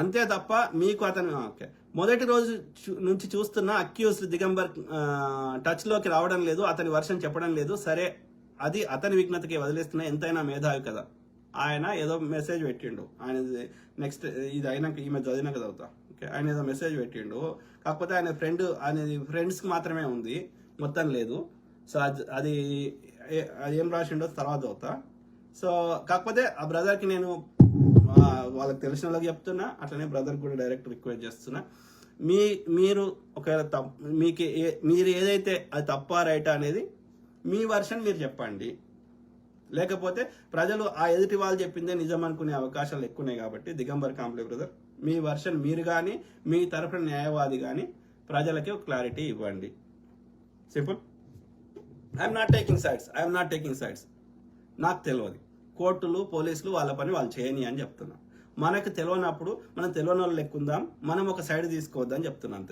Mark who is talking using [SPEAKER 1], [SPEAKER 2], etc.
[SPEAKER 1] అంతే తప్ప మీకు అతను ఓకే మొదటి రోజు నుంచి చూస్తున్న అక్యూజ్డ్ దిగంబర్ టచ్ లోకి రావడం లేదు, అతని వర్షన్ చెప్పడం లేదు. సరే, అది అతని విఘ్నతకి వదిలేస్తున్నా, ఎంతైనా మేధావి కదా. ఆయన ఏదో మెసేజ్ పెట్టిండు, ఆయన నెక్స్ట్ ఇది అయినాక ఈమె చదివినాక చదువుతా. ఓకే, ఆయన ఏదో మెసేజ్ పెట్టిండు, కాకపోతే ఆయన ఫ్రెండ్స్కి మాత్రమే ఉంది, మొత్తం లేదు. సో అది ఏం రాసిండో తర్వాత చదువుతా. సో కాకపోతే ఆ బ్రదర్కి నేను వాళ్ళకి తెలిసిన వాళ్ళకి చెప్తున్నా, అట్లనే బ్రదర్ కూడా డైరెక్ట్ రిక్వెస్ట్ చేస్తున్నా, మీరు ఒకవేళ మీరు ఏదైతే అది తప్ప రైటా అనేది మీ వర్షన్ మీరు చెప్పండి. లేకపోతే ప్రజలు ఆ ఎదుటి వాళ్ళు చెప్పిందే నిజం అనుకునే అవకాశాలు ఎక్కువ ఉన్నాయి. కాబట్టి దిగంబర్ కాంప్లే బ్రదర్, మీ వర్షన్ మీరు కానీ మీ తరఫున న్యాయవాది కానీ ప్రజలకి ఒక క్లారిటీ ఇవ్వండి. Simple. I'm not taking sides. నాకు తెలియదు, కోర్టులు పోలీసులు వాళ్ళ పని వాళ్ళు చేయని అని చెప్తున్నా. మనకు తెలియనప్పుడు మనం తెలియని వాళ్ళు లెక్కుందాం, మనం ఒక సైడ్ తీసుకోవద్దని చెప్తున్నా అంతే.